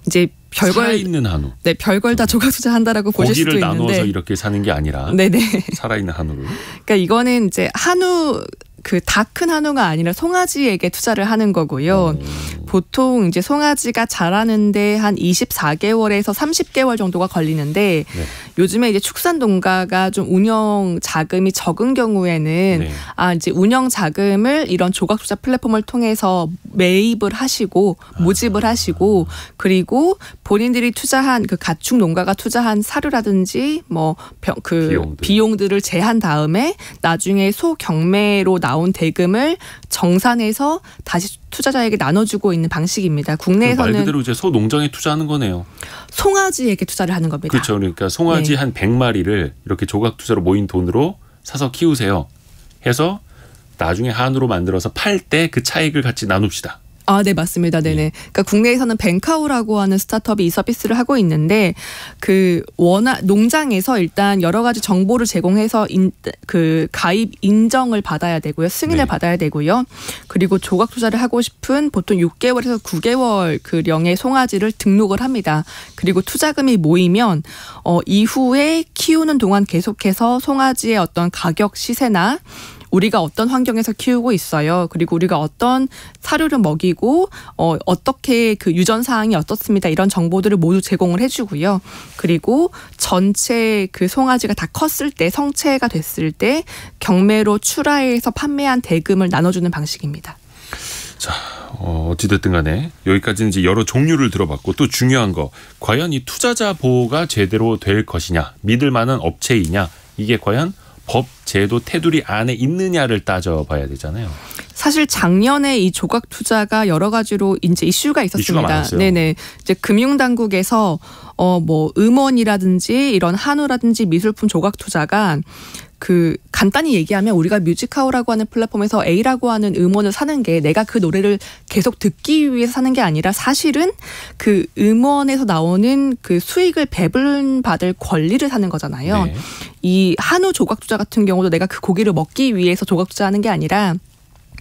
이제 별걸 살아있는 한우. 네, 별걸 다 조각 투자한다라고 보실 수도 있는데 고기를 나눠서 이렇게 사는 게 아니라 네네. 살아있는 한우를. 그러니까 이거는 이제 한우 그 다 큰 한우가 아니라 송아지에게 투자를 하는 거고요. 보통 이제 송아지가 자라는데 한 24개월에서 30개월 정도가 걸리는데 네. 요즘에 이제 축산 농가가 좀 운영 자금이 적은 경우에는 네. 이제 운영 자금을 이런 조각 투자 플랫폼을 통해서 매입을 하시고 모집을 하시고 그리고 본인들이 투자한 그 가축 농가가 투자한 사료라든지 뭐 비용들을 제한 다음에 나중에 소 경매로 나온 대금을 정산해서 다시 투자자에게 나눠주고 있는 방식입니다. 국내에서는 말 그대로 이제 소 농장에 투자하는 거네요. 송아지에게 투자를 하는 겁니다. 그렇죠. 그러니까 송아지 네. 한 100마리를 이렇게 조각 투자로 모인 돈으로 사서 키우세요. 해서 나중에 한우로 만들어서 팔 때 그 차익을 같이 나눕시다. 네, 맞습니다. 네네. 네. 그러니까 국내에서는 뱅카우라고 하는 스타트업이 이 서비스를 하고 있는데 농장에서 일단 여러 가지 정보를 제공해서 가입 인정을 받아야 되고요. 승인을 네. 받아야 되고요. 그리고 조각 투자를 하고 싶은 보통 6개월에서 9개월 령의 송아지를 등록을 합니다. 그리고 투자금이 모이면 이후에 키우는 동안 계속해서 송아지의 어떤 가격 시세나 우리가 어떤 환경에서 키우고 있어요. 그리고 우리가 어떤 사료를 먹이고 어떻게 그 유전 사항이 어떻습니다. 이런 정보들을 모두 제공을 해주고요. 그리고 전체 그 송아지가 다 컸을 때 성체가 됐을 때 경매로 출하해서 판매한 대금을 나눠주는 방식입니다. 자, 어찌됐든 간에 여기까지는 이제 여러 종류를 들어봤고 또 중요한 거 과연 이 투자자 보호가 제대로 될 것이냐 믿을 만한 업체이냐 이게 과연 법, 제도, 테두리 안에 있느냐를 따져봐야 되잖아요. 사실 작년에 이 조각 투자가 여러 가지로 이제 이슈가 있었습니다. 이슈가 많았어요. 네네. 이제 금융당국에서 뭐 음원이라든지 이런 한우라든지 미술품 조각 투자가 간단히 얘기하면 우리가 뮤직하우라고 하는 플랫폼에서 A라고 하는 음원을 사는 게 내가 그 노래를 계속 듣기 위해서 사는 게 아니라 사실은 그 음원에서 나오는 그 수익을 배분받을 권리를 사는 거잖아요. 네. 이 한우 조각 투자 같은 경우도 내가 그 고기를 먹기 위해서 조각 투자하는 게 아니라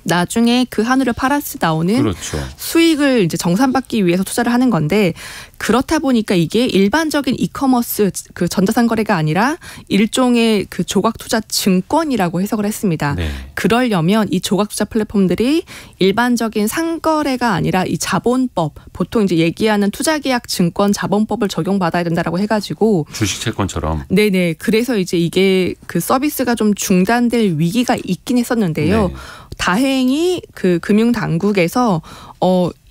나중에 그 한우를 팔았을 때 나오는 그렇죠. 수익을 이제 정산받기 위해서 투자를 하는 건데 그렇다 보니까 이게 일반적인 이커머스 그 전자상거래가 아니라 일종의 그 조각 투자 증권이라고 해석을 했습니다. 네. 그러려면 이 조각 투자 플랫폼들이 일반적인 상거래가 아니라 이 자본법 보통 이제 얘기하는 투자계약 증권 자본법을 적용받아야 된다라고 해가지고 주식채권처럼. 네네. 그래서 이제 이게 그 서비스가 좀 중단될 위기가 있긴 했었는데요. 네. 다행히 그 금융당국에서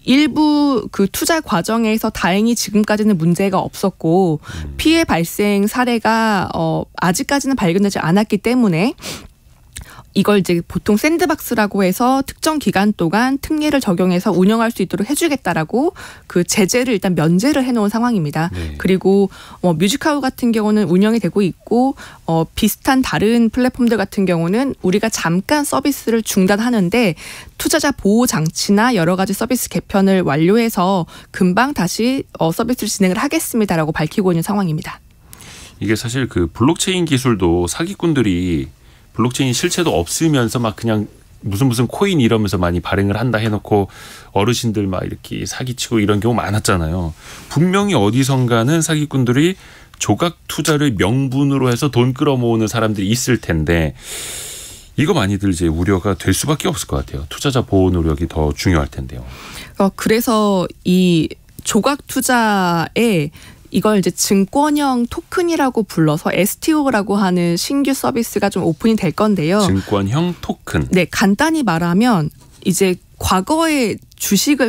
일부 그 투자 과정에서 다행히 지금까지는 문제가 없었고 피해 발생 사례가 아직까지는 발견되지 않았기 때문에 이걸 이제 보통 샌드박스라고 해서 특정 기간 동안 특례를 적용해서 운영할 수 있도록 해주겠다라고 그 제재를 일단 면제를 해놓은 상황입니다. 네. 그리고 뮤직하우 같은 경우는 운영이 되고 있고 비슷한 다른 플랫폼들 같은 경우는 우리가 잠깐 서비스를 중단하는데 투자자 보호 장치나 여러 가지 서비스 개편을 완료해서 금방 다시 서비스를 진행을 하겠습니다라고 밝히고 있는 상황입니다. 이게 사실 그 블록체인 기술도 사기꾼들이 블록체인 실체도 없으면서 막 그냥 무슨 코인 이러면서 많이 발행을 한다 해놓고 어르신들 막 이렇게 사기치고 이런 경우 많았잖아요. 분명히 어디선가는 사기꾼들이 조각 투자를 명분으로 해서 돈 끌어모으는 사람들이 있을 텐데 이거 많이들 이제 우려가 될 수밖에 없을 것 같아요. 투자자 보호 노력이 더 중요할 텐데요. 그래서 이 조각 투자에 이걸 이제 증권형 토큰이라고 불러서 STO라고 하는 신규 서비스가 좀 오픈이 될 건데요. 증권형 토큰. 네, 간단히 말하면 이제 과거에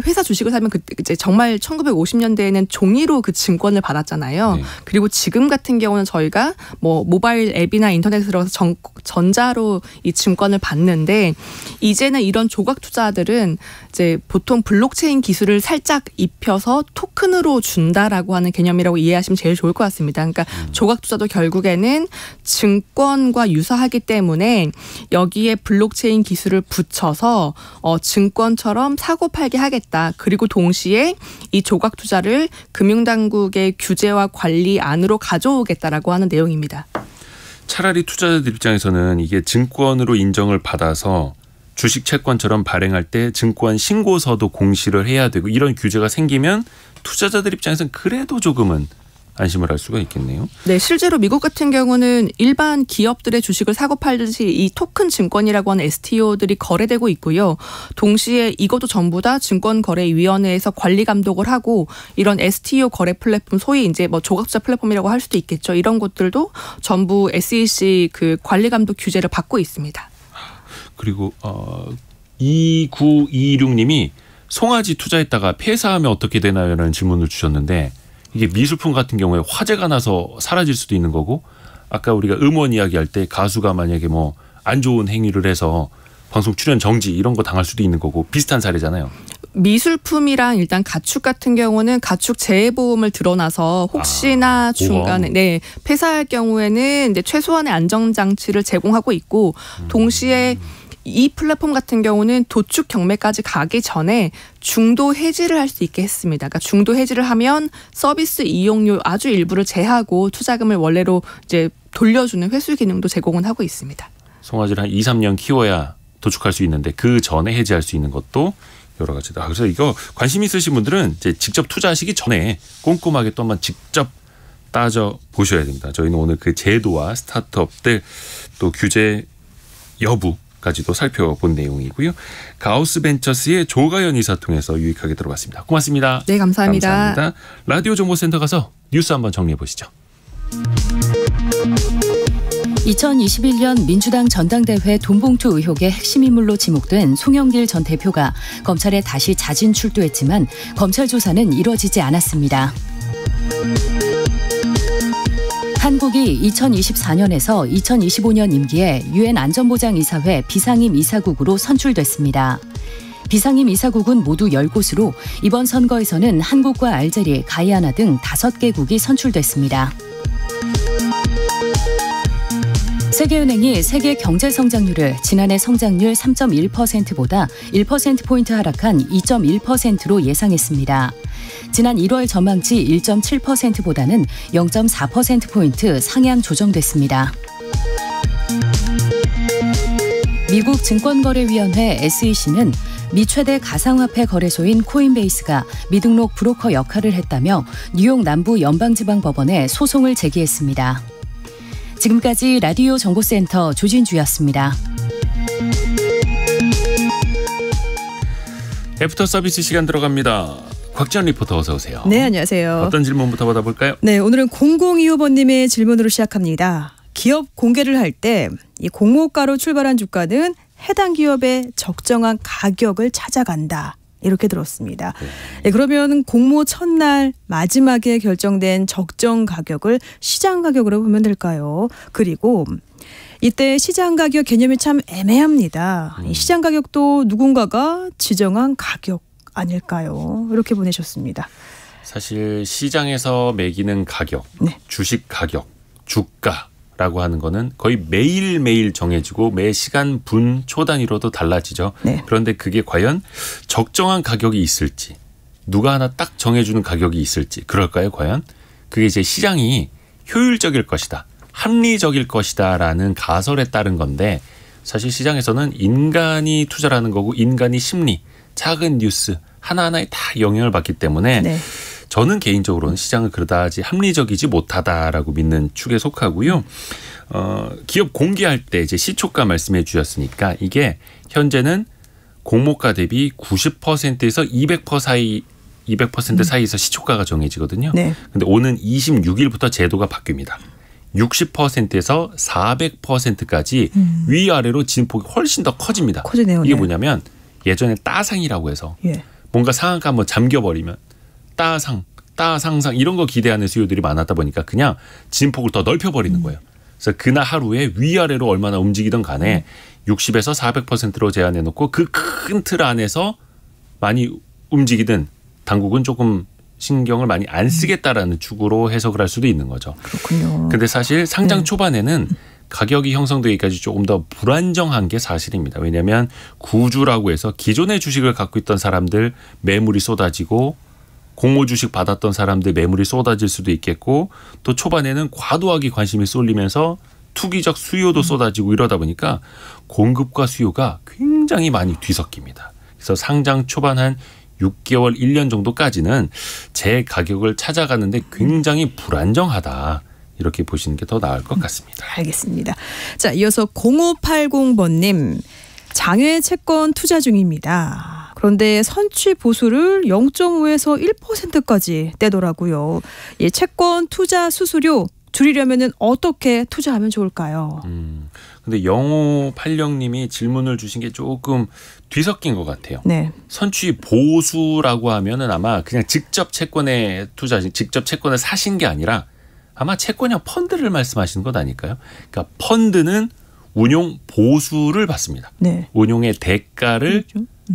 회사 주식을 사면 그때 이제 정말 1950년대에는 종이로 그 증권을 받았잖아요. 네. 그리고 지금 같은 경우는 저희가 뭐 모바일 앱이나 인터넷에 들어가서 전자로 이 증권을 받는데 이제는 이런 조각 투자들은 이제 보통 블록체인 기술을 살짝 입혀서 토큰으로 준다라고 하는 개념이라고 이해하시면 제일 좋을 것 같습니다. 그러니까 조각 투자도 결국에는 증권과 유사하기 때문에 여기에 블록체인 기술을 붙여서 증권처럼 사고 팔게 하겠다. 그리고 동시에 이 조각 투자를 금융당국의 규제와 관리 안으로 가져오겠다라고 하는 내용입니다. 차라리 투자자들 입장에서는 이게 증권으로 인정을 받아서 주식 채권처럼 발행할 때 증권 신고서도 공시를 해야 되고 이런 규제가 생기면 투자자들 입장에서는 그래도 조금은 안심을 할 수가 있겠네요. 네, 실제로 미국 같은 경우는 일반 기업들의 주식을 사고 팔듯이 이 토큰 증권이라고 하는 STO들이 거래되고 있고요. 동시에 이것도 전부 다 증권거래위원회에서 관리 감독을 하고 이런 STO 거래 플랫폼, 소위 이제 뭐 조각투자 플랫폼이라고 할 수도 있겠죠. 이런 것들도 전부 SEC 그 관리 감독 규제를 받고 있습니다. 그리고 2926님이 송아지 투자했다가 폐사하면 어떻게 되나요? 라는 질문을 주셨는데 이게 미술품 같은 경우에 화재가 나서 사라질 수도 있는 거고 아까 우리가 음원 이야기할 때 가수가 만약에 뭐 안 좋은 행위를 해서 방송 출연 정지 이런 거 당할 수도 있는 거고 비슷한 사례잖아요. 미술품이랑 일단 가축 같은 경우는 가축 재해보험을 들어놔서 혹시나 중간에 폐사할 경우에는 이제 최소한의 안전장치를 제공하고 있고 동시에 이 플랫폼 같은 경우는 도축 경매까지 가기 전에 중도 해지를 할 수 있게 했습니다. 그러니까 중도 해지를 하면 서비스 이용료 아주 일부를 제하고 투자금을 원래로 이제 돌려주는 회수 기능도 제공은 하고 있습니다. 송아지를 한 2, 3년 키워야 도축할 수 있는데 그 전에 해지할 수 있는 것도 여러 가지다. 그래서 이거 관심 있으신 분들은 이제 직접 투자하시기 전에 꼼꼼하게 또 한번 직접 따져 보셔야 됩니다. 저희는 오늘 그 제도와 스타트업들 또 규제 여부까지도 살펴본 내용이고요. 가우스벤처스의 조가연 이사 통해서 유익하게 들어봤습니다. 고맙습니다. 네, 감사합니다. 감사합니다. 라디오 정보센터 가서 뉴스 한번 정리해 보시죠. 2021년 민주당 전당대회 돈봉투 의혹의 핵심 인물로 지목된 송영길 전 대표가 검찰에 다시 자진 출두했지만 검찰 조사는 이뤄지지 않았습니다. 한국이 2024년에서 2025년 임기에 유엔 안전보장이사회 비상임 이사국으로 선출됐습니다. 비상임 이사국은 모두 10곳으로 이번 선거에서는 한국과 알제리, 가이아나 등 5개국이 선출됐습니다. 세계은행이 세계 경제 성장률을 지난해 성장률 3.1%보다 1%포인트 하락한 2.1%로 예상했습니다. 지난 1월 전망치 1.7%보다는 0.4%포인트 상향 조정됐습니다. 미국 증권거래위원회 SEC는 미 최대 가상화폐 거래소인 코인베이스가 미등록 브로커 역할을 했다며 뉴욕 남부 연방지방법원에 소송을 제기했습니다. 지금까지 라디오 정보센터 조진주였습니다. 애프터 서비스 시간 들어갑니다. 곽지연 리포터 어서 오세요. 네, 안녕하세요. 어떤 질문부터 받아볼까요? 네, 오늘은 0025번님의 질문으로 시작합니다. 기업 공개를 할 때 이 공모가로 출발한 주가는 해당 기업의 적정한 가격을 찾아간다. 이렇게 들었습니다. 네, 그러면 공모 첫날 마지막에 결정된 적정 가격을 시장 가격으로 보면 될까요? 그리고 이때 시장 가격 개념이 참 애매합니다. 이 시장 가격도 누군가가 지정한 가격 아닐까요? 이렇게 보내셨습니다. 사실 시장에서 매기는 가격, 주식 가격, 주가라고 하는 거는 거의 매일매일 정해지고 매 시간 분 초 단위로도 달라지죠. 네. 그런데 그게 과연 적정한 가격이 있을지 누가 하나 딱 정해주는 가격이 있을지 그럴까요? 과연? 그게 이제 시장이 효율적일 것이다. 합리적일 것이다라는 가설에 따른 건데 사실 시장에서는 인간이 투자를 하는 거고 인간이 심리, 작은 뉴스 하나하나에 다 영향을 받기 때문에 네. 저는 개인적으로는 시장은 그다지 합리적이지 못하다라고 믿는 축에 속하고요. 기업 공개할 때 이제 시초가 말씀해 주셨으니까 이게 현재는 공모가 대비 90%에서 200% 사이에서 시초가가 정해지거든요. 네. 근데 오는 26일부터 제도가 바뀝니다. 60%에서 400%까지 위아래로 진폭이 훨씬 더 커집니다. 커지네요. 이게 네. 뭐냐면 예전에 따상이라고 해서 예. 뭔가 상한가 한번 잠겨버리면 따상상 이런 거 기대하는 수요들이 많았다 보니까 그냥 진폭을 더 넓혀버리는 거예요. 그래서 그날 하루에 위아래로 얼마나 움직이든 간에 60에서 400%로 제한해놓고 그 큰 틀 안에서 많이 움직이든 당국은 조금 신경을 많이 안 쓰겠다라는 축으로 해석을 할 수도 있는 거죠. 그렇군요. 근데 사실 상장 초반에는 가격이 형성되기까지 조금 더 불안정한 게 사실입니다. 왜냐하면 구주라고 해서 기존의 주식을 갖고 있던 사람들 매물이 쏟아지고 공모 주식 받았던 사람들 매물이 쏟아질 수도 있겠고 또 초반에는 과도하게 관심이 쏠리면서 투기적 수요도 쏟아지고 이러다 보니까 공급과 수요가 굉장히 많이 뒤섞입니다. 그래서 상장 초반 한 6개월, 1년 정도까지는 제 가격을 찾아가는데 굉장히 불안정하다. 이렇게 보시는 게 더 나을 것 같습니다. 알겠습니다. 자, 이어서 0580번님. 장외 채권 투자 중입니다. 그런데 선취 보수를 0.5에서 1%까지 떼더라고요. 이 채권 투자 수수료 줄이려면 어떻게 투자하면 좋을까요? 근데 0580님이 질문을 주신 게 조금 뒤섞인 것 같아요. 네. 선취 보수라고 하면은 아마 그냥 직접 채권에 직접 채권을 사신 게 아니라 아마 채권형 펀드를 말씀하시는 것 아닐까요? 그러니까 펀드는 운용 보수를 받습니다. 네. 운용의 대가를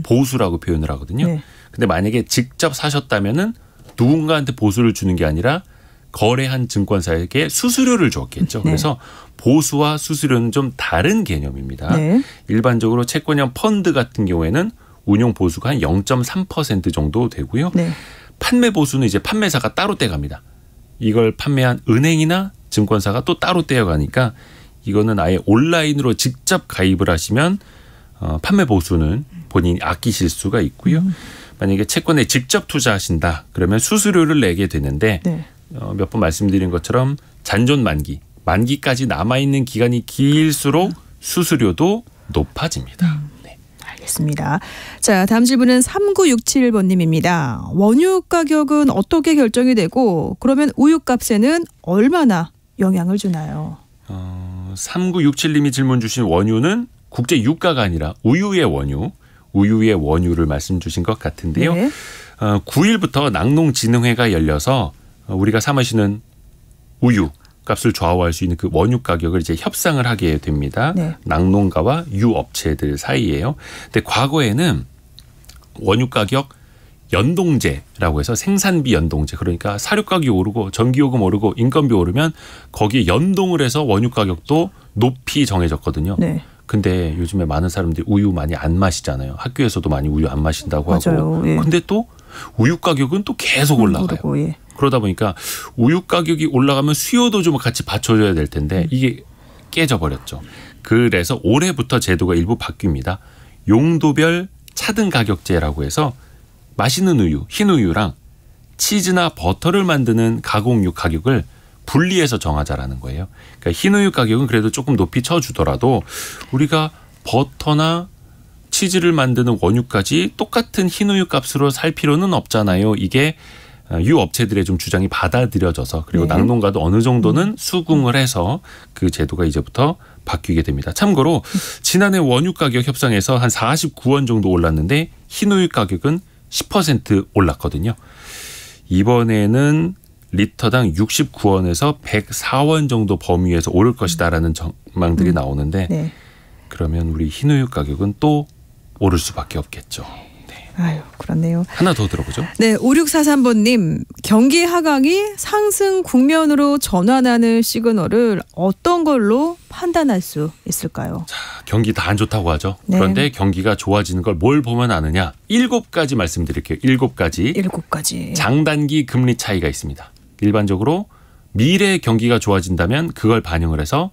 보수라고 표현을 하거든요. 네. 근데 만약에 직접 사셨다면은 누군가한테 보수를 주는 게 아니라 거래한 증권사에게 수수료를 줬겠죠. 네. 그래서 보수와 수수료는 좀 다른 개념입니다. 네. 일반적으로 채권형 펀드 같은 경우에는 운용 보수가 한 0.3% 정도 되고요. 네. 판매 보수는 이제 판매사가 따로 떼갑니다. 이걸 판매한 은행이나 증권사가 또 따로 떼어가니까 이거는 아예 온라인으로 직접 가입을 하시면 판매 보수는 본인이 아끼실 수가 있고요. 만약에 채권에 직접 투자하신다 그러면 수수료를 내게 되는데 네. 몇 번 말씀드린 것처럼 잔존 만기까지 남아있는 기간이 길수록 수수료도 높아집니다. 네. 알겠습니다. 자, 다음 질문은 3967번님입니다. 원유 가격은 어떻게 결정이 되고 그러면 우유값에는 얼마나 영향을 주나요? 3967님이 질문 주신 원유는 국제 유가가 아니라 우유의 원유를 말씀 주신 것 같은데요. 네. 9일부터 낙농진흥회가 열려서 우리가 사 마시는 우유 값을 좌우할 수 있는 그 원유 가격을 이제 협상을 하게 됩니다. 네. 낙농가와 유업체들 사이에요. 근데 과거에는 원유 가격 연동제라고 해서 생산비 연동제, 그러니까 사료 가격이 오르고 전기요금 오르고 인건비 오르면 거기에 연동을 해서 원유 가격도 높이 정해졌거든요. 네. 근데 요즘에 많은 사람들이 우유 많이 안 마시잖아요. 학교에서도 많이 우유 안 마신다고 맞아요. 하고. 예. 근데 또 우유 가격은 또 계속 올라가요. 오르고, 예. 그러다 보니까 우유 가격이 올라가면 수요도 좀 같이 받쳐줘야 될 텐데 이게 깨져버렸죠. 그래서 올해부터 제도가 일부 바뀝니다. 용도별 차등 가격제라고 해서 맛있는 우유, 흰 우유랑 치즈나 버터를 만드는 가공육 가격을 분리해서 정하자라는 거예요. 그러니까 흰 우유 가격은 그래도 조금 높이 쳐주더라도 우리가 버터나 치즈를 만드는 원유까지 똑같은 흰 우유 값으로 살 필요는 없잖아요. 이게 유업체들의 좀 주장이 받아들여져서 그리고 네. 낙농가도 어느 정도는 수긍을 해서 그 제도가 이제부터 바뀌게 됩니다. 참고로 지난해 원유 가격 협상에서 한 49원 정도 올랐는데 흰 우유 가격은 10% 올랐거든요. 이번에는 리터당 69원에서 104원 정도 범위에서 오를 것이다라는 전망들이 나오는데 네. 그러면 우리 흰우유 가격은 또 오를 수밖에 없겠죠. 네. 아유, 그렇네요. 하나 더 들어보죠. 네, 5643번님. 경기 하강이 상승 국면으로 전환하는 시그널을 어떤 걸로 판단할 수 있을까요? 경기 다 안 좋다고 하죠. 네. 그런데 경기가 좋아지는 걸 뭘 보면 아느냐. 7가지 말씀드릴게요. 7가지. 7가지. 장단기 금리 차이가 있습니다. 일반적으로 미래 경기가 좋아진다면 그걸 반영을 해서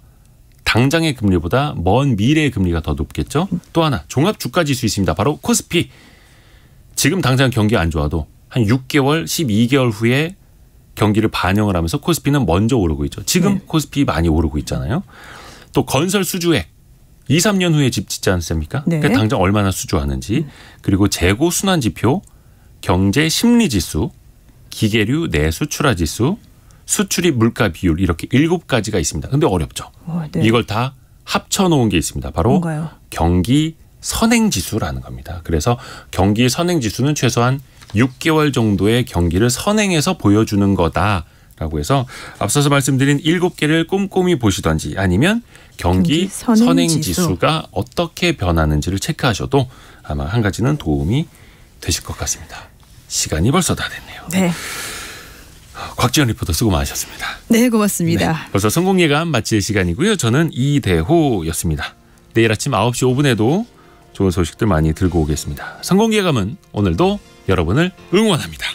당장의 금리보다 먼 미래의 금리가 더 높겠죠. 또 하나 종합 주가지수 있습니다. 바로 코스피. 지금 당장 경기 안 좋아도 한 6개월, 12개월 후에 경기를 반영을 하면서 코스피는 먼저 오르고 있죠. 지금 네. 코스피 많이 오르고 있잖아요. 또 건설 수주액 2, 3년 후에 집 짓지 않습니까? 네. 그러니까 당장 얼마나 수주하는지. 그리고 재고 순환 지표, 경제 심리 지수, 기계류 내수출하 지수, 수출입 물가 비율 이렇게 7가지가 있습니다. 근데 어렵죠. 네. 이걸 다 합쳐놓은 게 있습니다. 바로 뭔가요? 경기 선행지수라는 겁니다. 그래서 경기 선행지수는 최소한 6개월 정도의 경기를 선행해서 보여주는 거다라고 해서 앞서서 말씀드린 7개를 꼼꼼히 보시던지 아니면 경기 선행지수가 어떻게 변하는지를 체크하셔도 아마 한 가지는 도움이 되실 것 같습니다. 시간이 벌써 다 됐네요. 네. 곽지연 리포터 수고 많으셨습니다. 네, 고맙습니다. 네, 벌써 성공예감 마칠 시간이고요. 저는 이대호였습니다. 내일 아침 9시 5분에도 좋은 소식들 많이 들고 오겠습니다. 성공예감은 오늘도 여러분을 응원합니다.